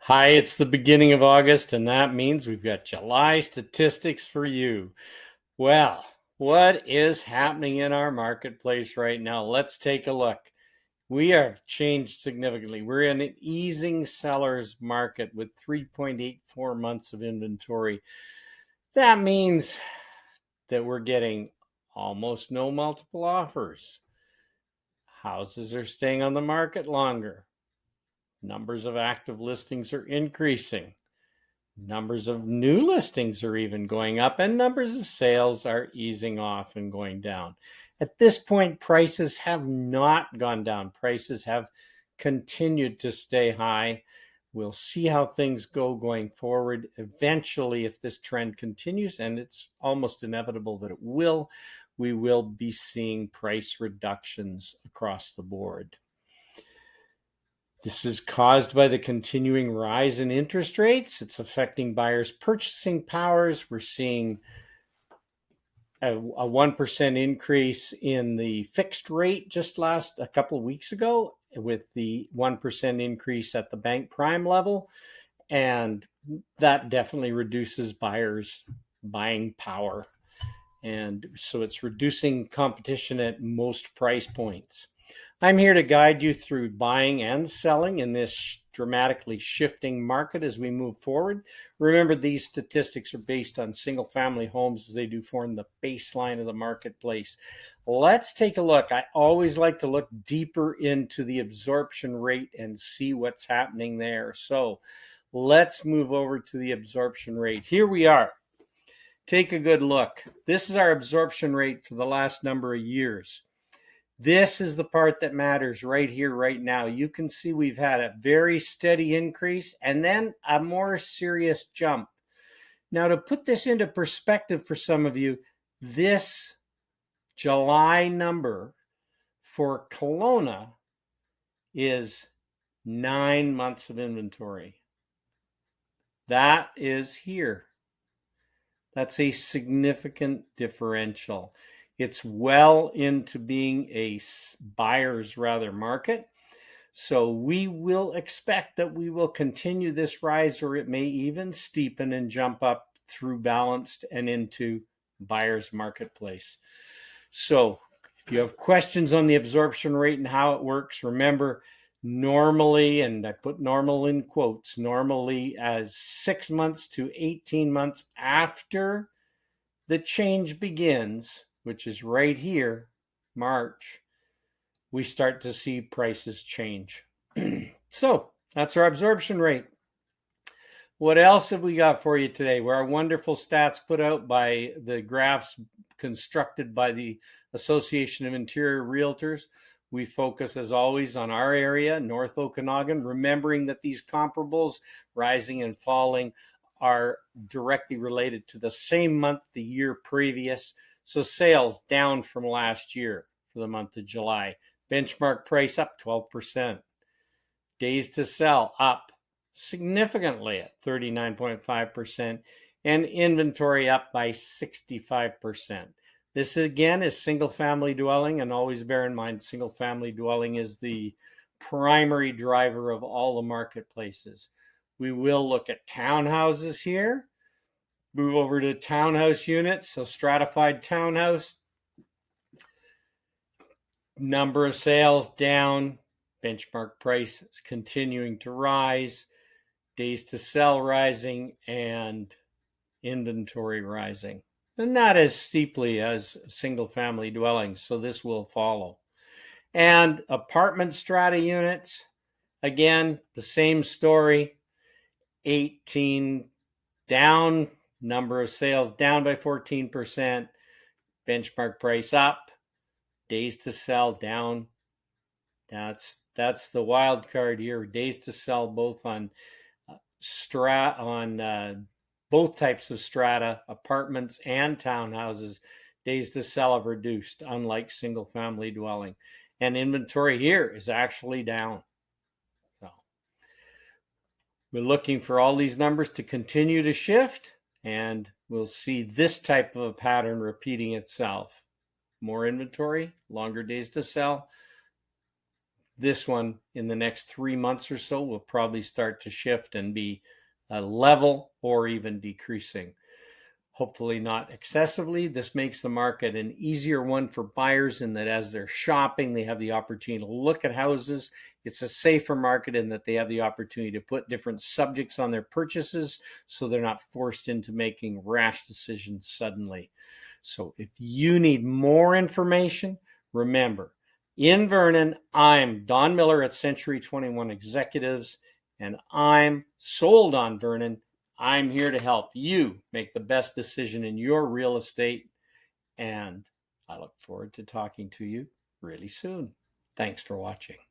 Hi, it's the beginning of August, and that means we've got July statistics for you. Well, what is happening in our marketplace right now? Let's take a look. We have changed significantly. We're in an easing seller's market with 3.84 months of inventory. That means that we're getting almost no multiple offers. Houses are staying on the market longer. Numbers of active listings are increasing. Numbers of new listings are even going up, and numbers of sales are easing off and going down. At this point, prices have not gone down. Prices have continued to stay high. We'll see how things go going forward. Eventually, if this trend continues, and it's almost inevitable that it will, we will be seeing price reductions across the board. This is caused by the continuing rise in interest rates. It's affecting buyers' purchasing powers. We're seeing a 1% increase in the fixed rate just a couple of weeks ago, with the 1% increase at the bank prime level. And that definitely reduces buyers' buying power. And so it's reducing competition at most price points. I'm here to guide you through buying and selling in this dramatically shifting market as we move forward. Remember, these statistics are based on single family homes, as they do form the baseline of the marketplace. Let's take a look. I always like to look deeper into the absorption rate and see what's happening there. So let's move over to the absorption rate. Here we are. Take a good look. This is our absorption rate for the last number of years. This is the part that matters right here, right now. You can see we've had a very steady increase and then a more serious jump. Now, to put this into perspective for some of you, this July number for Kelowna is 9 months of inventory. That is here. That's a significant differential. It's well into being a buyer's market. So we will expect that we will continue this rise, or it may even steepen and jump up through balanced and into buyer's marketplace. So if you have questions on the absorption rate and how it works, remember, normally, and I put normal in quotes, normally as 6 months to 18 months after the change begins, which is right here, March, we start to see prices change. So that's our absorption rate. What else have we got for you today? Well, our wonderful stats put out by the graphs constructed by the Association of Interior Realtors. We focus, as always, on our area, North Okanagan, remembering that these comparables, rising and falling, are directly related to the same month the year previous. So sales down from last year for the month of July. Benchmark price up 12%. Days to sell up significantly at 39.5%. And inventory up by 65%. This again is single family dwelling, and always bear in mind single family dwelling is the primary driver of all the marketplaces. We will look at townhouses here. Move over to townhouse units. So stratified townhouse. Number of sales down. Benchmark price is continuing to rise. Days to sell rising, and inventory rising. And not as steeply as single family dwellings. So this will follow. And apartment strata units. Again, the same story. 18 down, number of sales down by 14%, benchmark price up, days to sell down. That's the wild card here. Days to sell both on both types of strata, apartments and townhouses. Days to sell have reduced, unlike single family dwelling. And inventory here is actually down. We're looking for all these numbers to continue to shift, and we'll see this type of a pattern repeating itself. More inventory, longer days to sell, This one in the next 3 months or so will probably start to shift and be level or even decreasing. Hopefully not excessively. This makes the market an easier one for buyers in that as they're shopping, they have the opportunity to look at houses. It's a safer market in that they have the opportunity to put different subjects on their purchases so they're not forced into making rash decisions suddenly. So if you need more information, remember, in Vernon, I'm Don Miller at Century 21 Executives, and I'm sold on Vernon. I'm here to help you make the best decision in your real estate, and I look forward to talking to you really soon. Thanks for watching.